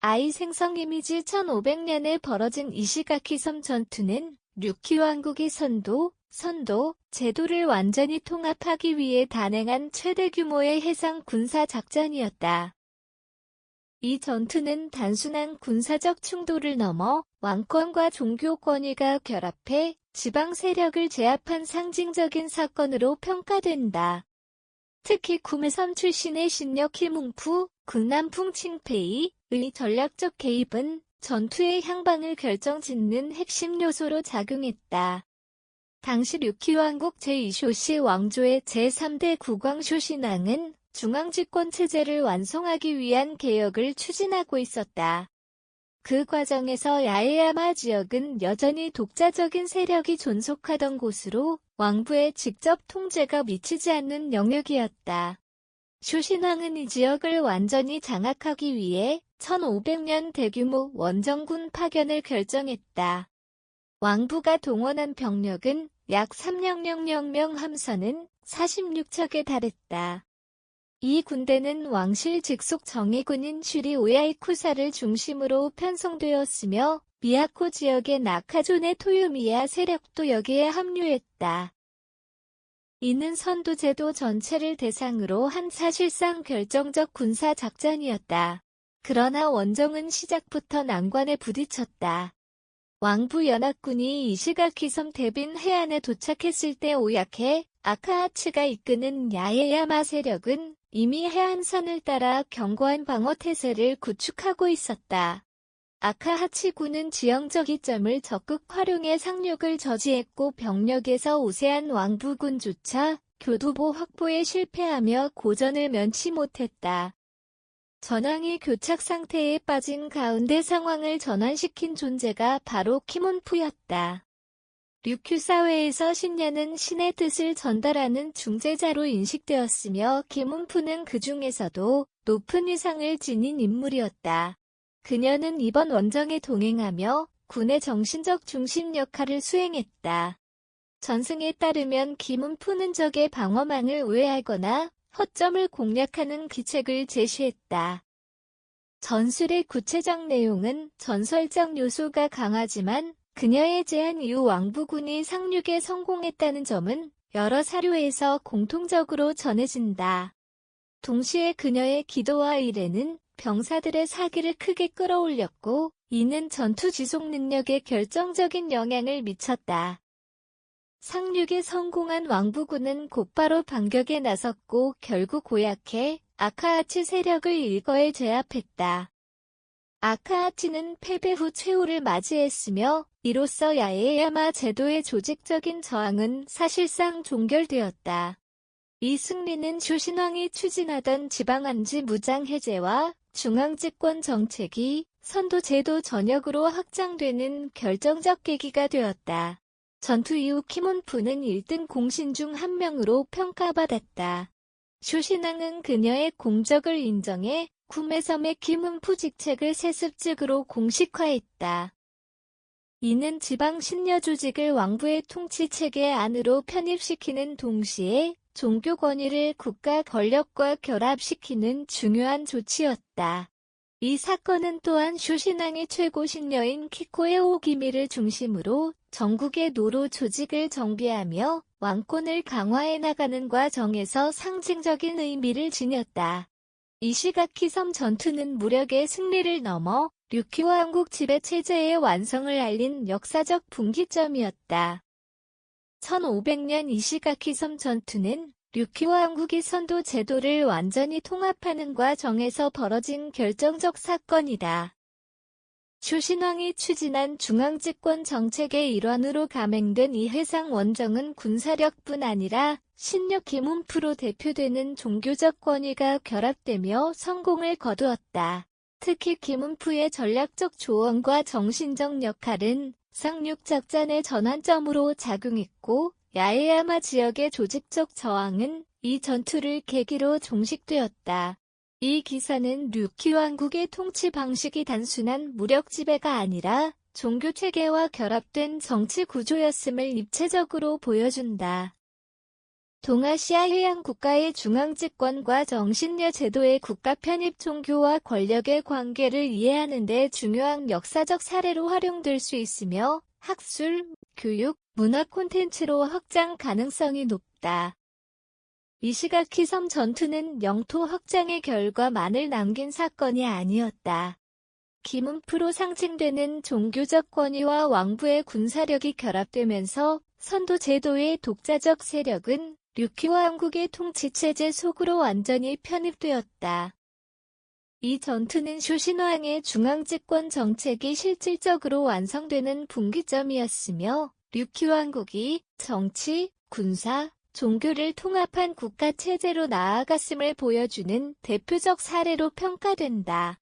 아이 생성 이미지 1500년에 벌어진 이시가키섬 전투는 류큐 왕국이 선도 제도를 완전히 통합하기 위해 단행한 최대 규모의 해상 군사 작전이었다. 이 전투는 단순한 군사적 충돌을 넘어 왕권과 종교 권위가 결합해 지방 세력을 제압한 상징적인 사건으로 평가된다. 특히 구매섬 출신의 신녀 키문푸, 국남풍 칭페이의 전략적 개입은 전투의 향방을 결정짓는 핵심 요소로 작용했다. 당시 류큐 왕국 제2쇼시 왕조의 제3대 국왕 쇼신왕은 중앙집권 체제를 완성하기 위한 개혁을 추진하고 있었다. 그 과정에서 야에야마 지역은 여전히 독자적인 세력이 존속하던 곳으로 왕부의 직접 통제가 미치지 않는 영역이었다. 쇼신왕은 이 지역을 완전히 장악하기 위해 1500년 대규모 원정군 파견을 결정했다. 왕부가 동원한 병력은 약 3000명 함선은 46척에 달했다. 이 군대는 왕실 직속 정예군인 슈리 오야이쿠사를 중심으로 편성되었으며 미야코 지역의 나카존의 토요미야 세력도 여기에 합류했다. 이는 선도 제도 전체를 대상으로 한 사실상 결정적 군사 작전이었다. 그러나 원정은 시작부터 난관에 부딪혔다. 왕부 연합군이 이시가키섬 대빈 해안에 도착했을 때 오야케 아카하츠가 이끄는 야에야마 세력은 이미 해안선을 따라 견고한 방어태세를 구축하고 있었다. 아카하치군은 지형적 이점을 적극 활용해 상륙을 저지했고 병력에서 우세한 왕부군조차 교두보 확보에 실패하며 고전을 면치 못했다. 전황이 교착 상태에 빠진 가운데 상황을 전환시킨 존재가 바로 키문푸였다. 류큐 사회에서 신녀는 신의 뜻을 전달하는 중재자로 인식되었으며 키문푸는 그 중에서도 높은 위상을 지닌 인물이었다. 그녀는 이번 원정에 동행하며 군의 정신적 중심 역할을 수행했다. 전승에 따르면 키문푸는 적의 방어망을 우회하거나 허점을 공략하는 기책을 제시했다. 전술의 구체적 내용은 전설적 요소가 강하지만 그녀의 제안 이후 왕부군이 상륙에 성공했다는 점은 여러 사료에서 공통적으로 전해진다. 동시에 그녀의 기도와 일에는 병사들의 사기를 크게 끌어올렸고 이는 전투 지속 능력에 결정적인 영향을 미쳤다. 상륙에 성공한 왕부군은 곧바로 반격에 나섰고 결국 고야케 아카하치 세력을 일거에 제압했다. 아카하치는 패배 후 최후를 맞이했으며 이로써 야에야마 제도의 조직적인 저항은 사실상 종결되었다. 이 승리는 쇼신왕이 추진하던 지방안지 무장 해제와 중앙집권 정책이 선도 제도 전역으로 확장되는 결정적 계기가 되었다. 전투 이후 키문푸는 1등 공신 중 한 명으로 평가받았다. 쇼신왕은 그녀의 공적을 인정해 구매섬의 키문푸 직책을 세습직으로 공식화했다. 이는 지방 신녀 조직을 왕부의 통치체계 안으로 편입시키는 동시에 종교 권위를 국가 권력과 결합시키는 중요한 조치였다. 이 사건은 또한 쇼신왕의 최고 신녀인 키코의 오기미를 중심으로 전국의 노로 조직을 정비하며 왕권을 강화해 나가는 과정에서 상징적인 의미를 지녔다. 이시가키섬 전투는 무력의 승리를 넘어 류큐 왕국 지배체제의 완성을 알린 역사적 분기점이었다. 1500년 이시가키섬 전투는 류큐 왕국이 선도 제도를 완전히 통합하는 과정에서 벌어진 결정적 사건이다. 쇼신왕이 추진한 중앙집권 정책의 일환으로 감행된 이 해상 원정은 군사력뿐 아니라 신녀 키문푸로 대표되는 종교적 권위가 결합되며 성공을 거두었다. 특히 키문푸의 전략적 조언과 정신적 역할은 상륙 작전의 전환점으로 작용했고 야에야마 지역의 조직적 저항은 이 전투를 계기로 종식되었다. 이 기사는 류큐 왕국의 통치 방식이 단순한 무력 지배가 아니라 종교 체계와 결합된 정치 구조였음을 입체적으로 보여준다. 동아시아 해양 국가의 중앙집권과 정신력 제도의 국가 편입 종교와 권력의 관계를 이해하는 데 중요한 역사적 사례로 활용될 수 있으며 학술, 교육, 문화 콘텐츠로 확장 가능성이 높다. 이시가키 섬 전투는 영토 확장의 결과만을 남긴 사건이 아니었다. 기문프로 상징되는 종교적 권위와 왕부의 군사력이 결합되면서 선도 제도의 독자적 세력은 류큐 왕국의 통치체제 속으로 완전히 편입되었다. 이 전투는 쇼신왕의 중앙집권 정책이 실질적으로 완성되는 분기점이었으며 류큐 왕국이 정치, 군사, 종교를 통합한 국가체제로 나아갔음을 보여주는 대표적 사례로 평가된다.